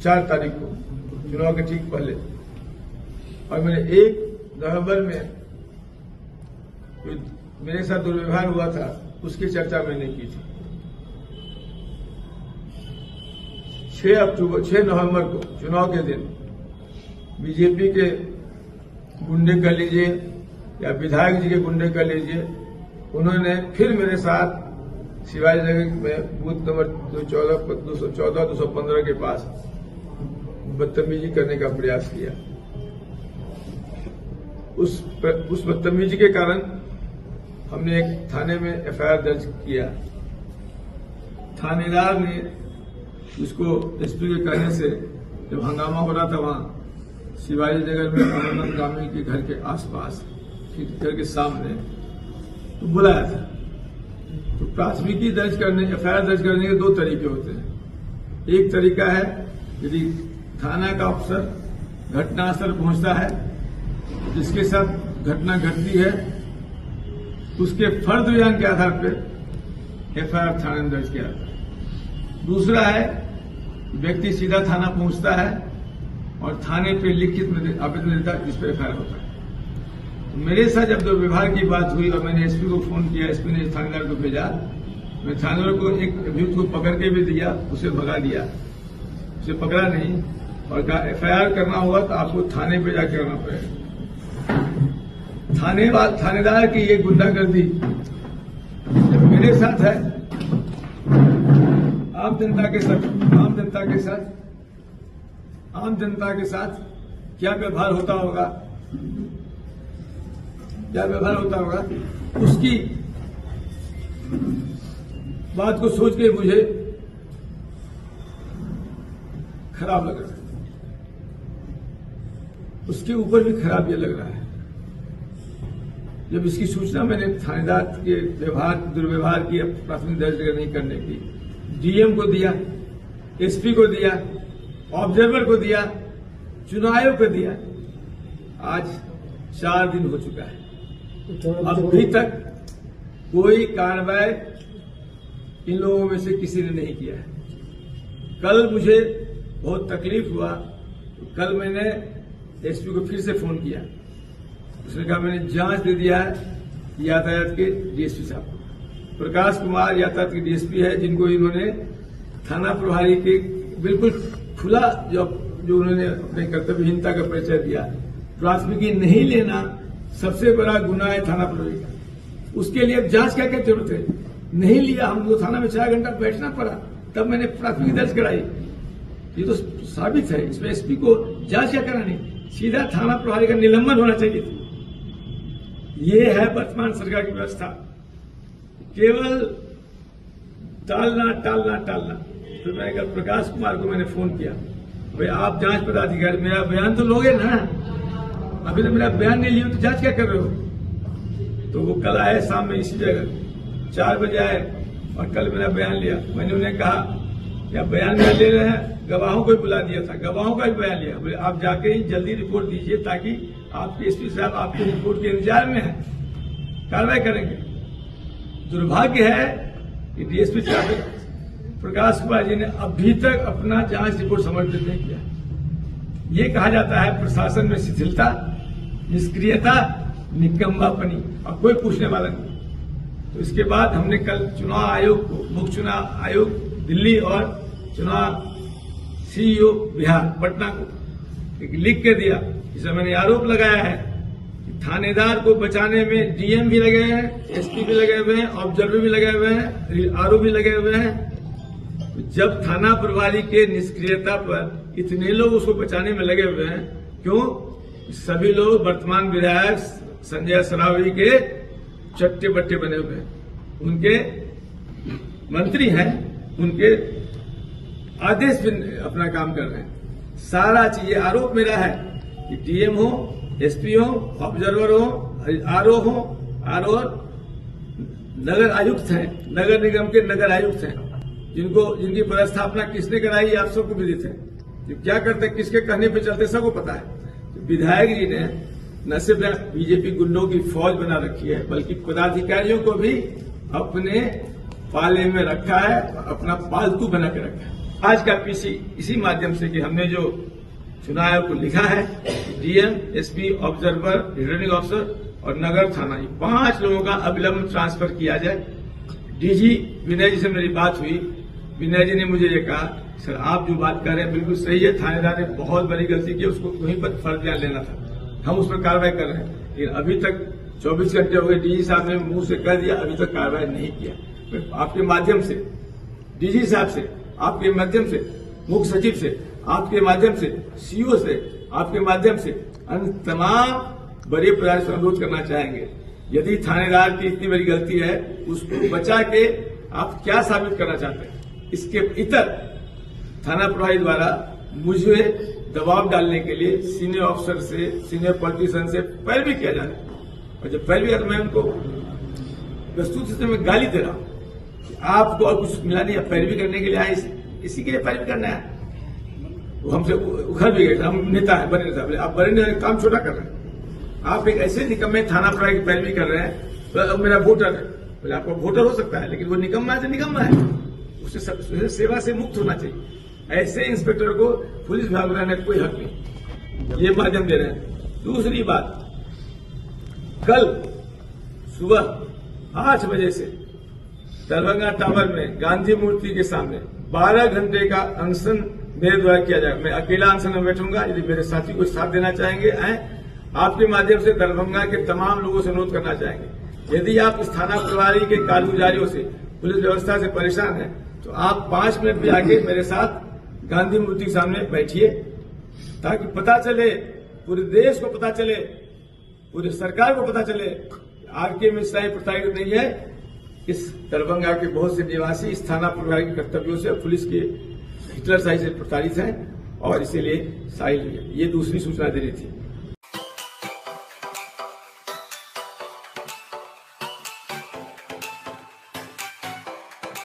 4 तारीख को, चुनाव के ठीक पहले, और मैंने 1 नवंबर में मेरे साथ दुर्व्यवहार हुआ था उसकी चर्चा मैंने की थी। 6 नवंबर को चुनाव के दिन बीजेपी के गुंडे कह लीजिए या विधायक जी के गुंडे कह लीजिए, उन्होंने फिर मेरे साथ शिवाजी नगर में बूथ नंबर 214-215 के पास बदतमीजी करने का प्रयास किया। उस बदतमीजी के कारण हमने एक थाने में एफआईआर दर्ज किया। थानेदार ने उसको एसपी के कहने से, जब हंगामा हो रहा था वहां शिवाजी नगर में अमरनाथ गामी के घर के आसपास, घर के सामने, तो बुलाया था। तो प्राथमिकी दर्ज करने, एफआईआर दर्ज करने के 2 तरीके होते हैं। एक तरीका है यदि थाना का अफसर घटनास्थल पहुंचता है, जिसके साथ घटना घटती है, उसके फर्द बयान के आधार पर एफआईआर थाने में दर्ज किया जाता है। दूसरा है व्यक्ति सीधा थाना पहुंचता है और थाने पे लिखित आवेदन देता है, जिस पर एफआईआर होता है। तो मेरे साथ जब दुर्व्यवहार की बात हुई और मैंने एसपी को फोन किया, एसपी ने थानेदार को भेजा, मैं थानेदार को एक अभियुक्त को पकड़ के भी दिया, उसे भगा दिया, उसे पकड़ा नहीं और कहा एफआईआर करना होगा तो आपको थाने पे जाकर करना पड़ेगा। थानेदार की ये गुंडागर्दी जब मेरे साथ है, आम जनता के साथ क्या व्यवहार होता होगा, उसकी बात को सोच के मुझे खराब लग रहा है। उसके ऊपर भी खराब ये लग रहा है। जब इसकी सूचना मैंने थानेदार के दुर्व्यवहार की, प्राथमिक दर्ज नहीं करने की, डीएम को दिया, एसपी को दिया, ऑब्जर्वर को दिया, चुनाव आयोग को दिया, आज 4 दिन हो चुका है, अभी तक कोई कार्रवाई इन लोगों में से किसी ने नहीं किया है। कल मुझे बहुत तकलीफ हुआ, कल मैंने एसपी को फिर से फोन किया, उसने कहा मैंने जांच दे दिया है यातायात के डीएसपी साहब को। प्रकाश कुमार यातायात के डीएसपी है, जिनको इन्होंने थाना प्रभारी के बिल्कुल खुला जो उन्होंने अपने कर्तव्यहीनता का परिचय दिया। प्राथमिकी नहीं लेना सबसे बड़ा गुनाह है थाना प्रभारी का। उसके लिए अब जांच क्या जरूरत है? नहीं लिया, हमको थाना में 4 घंटा बैठना पड़ा, तब मैंने प्राथमिकी दर्ज कराई। ये तो साबित है, इसमें एसपी को जांच क्या करानी, सीधा थाना प्रभारी का निलंबन होना चाहिए था। ये है वर्तमान सरकार की व्यवस्था, केवल टालना। तो मैं कल प्रकाश कुमार को मैंने फोन किया, भाई आप जांच पदाधिकारी, मेरा बयान तो लोगे ना, अभी तो मेरा बयान नहीं लिया तो जांच क्या कर रहे हो? तो वो कल आए शाम में इसी जगह 4 बजे आए और कल मेरा बयान लिया। मैंने उन्हें कहा क्या बयान में ले रहे हैं, गवाहों को भी बुला दिया था, गवाहों का भी बयान लिया। बोले आप जाके ही जल्दी रिपोर्ट दीजिए ताकि आपके एसपी साहब आपके रिपोर्ट के इंतजार में है, कार्रवाई करेंगे। दुर्भाग्य है कि डीएसपी साहब प्रकाश कुमार जी ने अभी तक अपना जांच रिपोर्ट समर्पित नहीं किया। ये कहा जाता है प्रशासन में शिथिलता, निष्क्रियता, निकम्मापनी, और कोई पूछने वाला नहीं। तो इसके बाद हमने कल चुनाव आयोग को, मुख्य चुनाव आयोग दिल्ली और चुनाव सीईओ बिहार पटना को एक लिख के दिया। इसमें मैंने आरोप लगाया है कि थानेदार को बचाने में डीएम भी लगे हैं, एसपी भी लगे हुए हैं, ऑब्जर्वर भी लगे हुए हैं, आरओ भी लगे हुए हैं। जब थाना प्रभारी के निष्क्रियता पर इतने लोग उसको बचाने में लगे हुए हैं, क्यों? सभी लोग वर्तमान विधायक संजय सरावगी के चट्टे बट्टे बने हुए हैं, उनके मंत्री हैं, उनके आदेश भी अपना काम कर रहे हैं। सारा चीज आरोप मेरा है कि डीएम हो, एसपी हो, ऑब्जर्वर हो, आरओ हो, आरओ नगर आयुक्त हैं, नगर निगम के नगर आयुक्त हैं, जिनकी पदस्थापना किसने कराई आप सबको विदित है। जो क्या करते, किसके कहने पे चलते, सबको पता है। तो विधायक जी ने न सिर्फ बीजेपी गुंडों की फौज बना रखी है, बल्कि पदाधिकारियों को भी अपने पाले में रखा है, अपना पालतू बना के रखा है। आज का पीसी इसी माध्यम से कि हमने जो चुनाव आयोग को लिखा है, DM, SP, observer, returning officer और नगर थाना, 5 लोगों का अविलंब ट्रांसफर किया जाए। डीजी विनय जी से मेरी बात हुई। विनय जी ने मुझे ये कहा, सर आप जो बात कर रहे हैं बिल्कुल सही है, थानेदार ने बहुत बड़ी गलती की, उसको वहीं पर फर्ज ध्यान लेना था, हम उस पर कार्रवाई कर रहे हैं। लेकिन अभी तक 24 घंटे हो गए, डीजी साहब ने मुंह से कह दिया, अभी तक कार्रवाई नहीं किया। मैं आपके माध्यम से डीजी साहब से, आपके माध्यम से मुख्य सचिव से, आपके माध्यम से सीओ से, आपके माध्यम से अन्य तमाम बड़े प्रयास से अनुरोध करना चाहेंगे, यदि थानेदार की इतनी बड़ी गलती है, उसको बचा के आप क्या साबित करना चाहते हैं? इसके इतर थाना प्रभारी द्वारा मुझे दबाव डालने के लिए सीनियर ऑफिसर से, सीनियर पॉलिटिशियन से पैरवी किया जा रहा है। और जब पैरवी है तो मैं उनको प्रस्तुत से मैं गाली दे रहा हूं कि आपको और कुछ मिला नहीं, आप पैरवी करने के लिए आए, इसी के लिए पैरवी करना है। वो हमसे उखड़ भी गए, हम नेता है, बड़े नेता, बोले आप बड़े नेता काम छोटा कर रहे हैं, आप एक ऐसे निकम्मे थाना प्रभारी की पैरवी कर रहे हैं, तो अब मेरा वोटर है। बोले आपका वोटर हो सकता है, लेकिन वो निकम्मा है तो निकम्मा है, उससे सेवा से मुक्त होना चाहिए। ऐसे इंस्पेक्टर को पुलिस विभाग में रहने का कोई हक नहीं, ये माध्यम दे रहे हैं। दूसरी बात, कल सुबह 8 बजे से दरभंगा टावर में गांधी मूर्ति के सामने 12 घंटे का अनशन मेरे द्वारा किया जाएगा। मैं अकेला अनशन में बैठूंगा, यदि मेरे साथी को साथ देना चाहेंगे आए। आपके माध्यम से दरभंगा के तमाम लोगों से अनुरोध करना चाहेंगे, यदि आप इस थाना प्रभारी के कारगुजारियों से, पुलिस व्यवस्था से परेशान हैं, तो आप 5 मिनट भी आके मेरे साथ गांधी मूर्ति के सामने बैठिए, ताकि पता चले, पूरे देश को पता चले, पूरी सरकार को पता चले, आरके मिश्रा ही प्रताड़ित नहीं है। इस दरभंगा के बहुत से निवासी इस थाना प्रभारी के कर्तव्यों से, पुलिस के हिटलरशाही से प्रताड़ित हैं, और इसीलिए साहिल ये दूसरी सूचना देनी थी।